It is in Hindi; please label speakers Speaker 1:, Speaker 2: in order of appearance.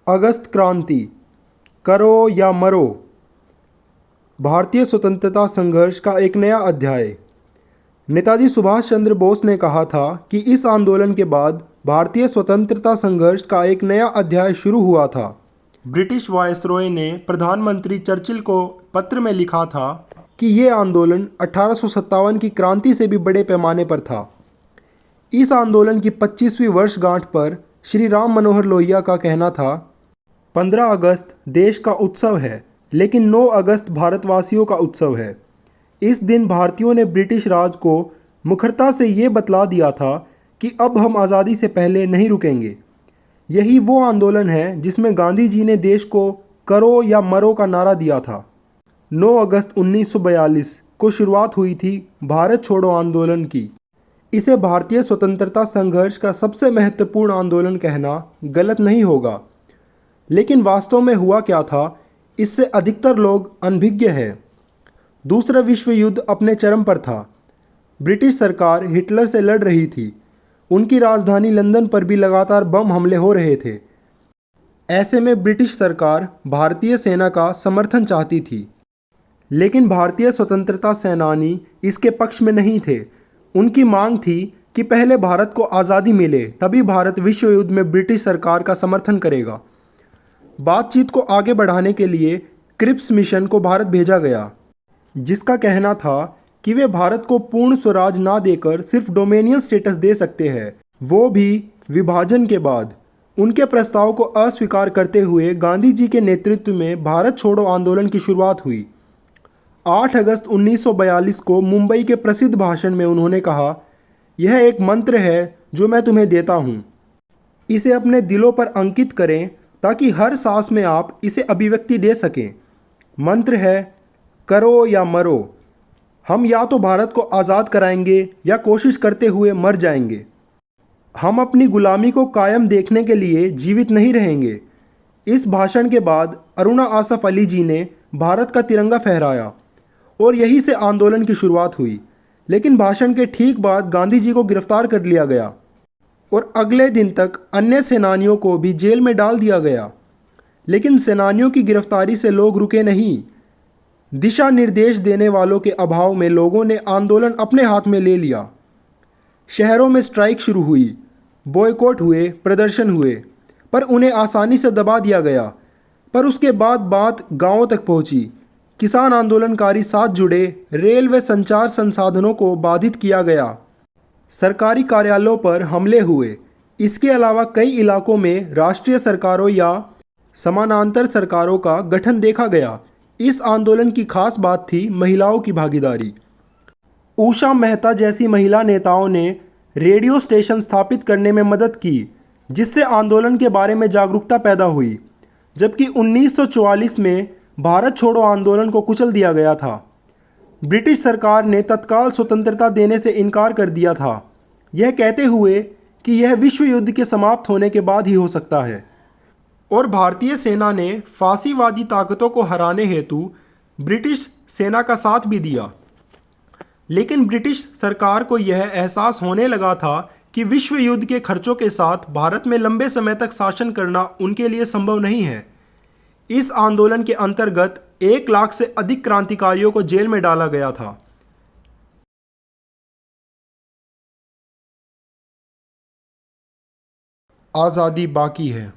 Speaker 1: अगस्त क्रांति, करो या मरो। भारतीय स्वतंत्रता संघर्ष का एक नया अध्याय। नेताजी सुभाष चंद्र बोस ने कहा था कि इस आंदोलन के बाद भारतीय स्वतंत्रता संघर्ष का एक नया अध्याय शुरू हुआ था। ब्रिटिश वायसरॉय ने प्रधानमंत्री चर्चिल को पत्र में लिखा था कि ये आंदोलन 1857 की क्रांति से भी बड़े पैमाने पर था। इस आंदोलन की 25वीं वर्षगांठ पर श्री राम मनोहर लोहिया का कहना था, 15 अगस्त देश का उत्सव है, लेकिन 9 अगस्त भारतवासियों का उत्सव है। इस दिन भारतीयों ने ब्रिटिश राज को मुखरता से ये बतला दिया था कि अब हम आज़ादी से पहले नहीं रुकेंगे। यही वो आंदोलन है जिसमें गांधी जी ने देश को करो या मरो का नारा दिया था। 9 अगस्त 1942 को शुरुआत हुई थी भारत छोड़ो आंदोलन की। इसे भारतीय स्वतंत्रता संघर्ष का सबसे महत्वपूर्ण आंदोलन कहना गलत नहीं होगा, लेकिन वास्तव में हुआ क्या था, इससे अधिकतर लोग अनभिज्ञ हैं। दूसरा विश्व युद्ध अपने चरम पर था। ब्रिटिश सरकार हिटलर से लड़ रही थी। उनकी राजधानी लंदन पर भी लगातार बम हमले हो रहे थे। ऐसे में ब्रिटिश सरकार भारतीय सेना का समर्थन चाहती थी, लेकिन भारतीय स्वतंत्रता सेनानी इसके पक्ष में नहीं थे। उनकी मांग थी कि पहले भारत को आज़ादी मिले, तभी भारत विश्व युद्ध में ब्रिटिश सरकार का समर्थन करेगा। बातचीत को आगे बढ़ाने के लिए क्रिप्स मिशन को भारत भेजा गया, जिसका कहना था कि वे भारत को पूर्ण स्वराज ना देकर सिर्फ डोमेनियल स्टेटस दे सकते हैं, वो भी विभाजन के बाद। उनके प्रस्ताव को अस्वीकार करते हुए गांधी जी के नेतृत्व में भारत छोड़ो आंदोलन की शुरुआत हुई। 8 अगस्त 1942 को मुंबई के प्रसिद्ध भाषण में उन्होंने कहा, यह एक मंत्र है जो मैं तुम्हें देता हूँ। इसे अपने दिलों पर अंकित करें ताकि हर सांस में आप इसे अभिव्यक्ति दे सकें। मंत्र है, करो या मरो। हम या तो भारत को आज़ाद कराएंगे या कोशिश करते हुए मर जाएंगे। हम अपनी गुलामी को कायम देखने के लिए जीवित नहीं रहेंगे। इस भाषण के बाद अरुणा आसफ अली जी ने भारत का तिरंगा फहराया और यहीं से आंदोलन की शुरुआत हुई। लेकिन भाषण के ठीक बाद गांधी जी को गिरफ्तार कर लिया गया और अगले दिन तक अन्य सेनानियों को भी जेल में डाल दिया गया। लेकिन सेनानियों की गिरफ्तारी से लोग रुके नहीं। दिशा निर्देश देने वालों के अभाव में लोगों ने आंदोलन अपने हाथ में ले लिया। शहरों में स्ट्राइक शुरू हुई, बॉयकॉट हुए, प्रदर्शन हुए, पर उन्हें आसानी से दबा दिया गया। पर उसके बाद बात गांवों तक पहुंची। किसान आंदोलनकारी साथ जुड़े, रेल व संचार संसाधनों को बाधित किया गया, सरकारी कार्यालयों पर हमले हुए। इसके अलावा कई इलाकों में राष्ट्रीय सरकारों या समानांतर सरकारों का गठन देखा गया। इस आंदोलन की खास बात थी महिलाओं की भागीदारी। उषा मेहता जैसी महिला नेताओं ने रेडियो स्टेशन स्थापित करने में मदद की, जिससे आंदोलन के बारे में जागरूकता पैदा हुई। जबकि 1944 में भारत छोड़ो आंदोलन को कुचल दिया गया था। ब्रिटिश सरकार ने तत्काल स्वतंत्रता देने से इनकार कर दिया था, यह कहते हुए कि यह विश्व युद्ध के समाप्त होने के बाद ही हो सकता है। और भारतीय सेना ने फासीवादी ताकतों को हराने हेतु ब्रिटिश सेना का साथ भी दिया। लेकिन ब्रिटिश सरकार को यह एहसास होने लगा था कि विश्व युद्ध के खर्चों के साथ भारत में लंबे समय तक शासन करना उनके लिए संभव नहीं है। इस आंदोलन के अंतर्गत 1 लाख से अधिक क्रांतिकारियों को जेल में डाला गया था। आज़ादी बाकी है।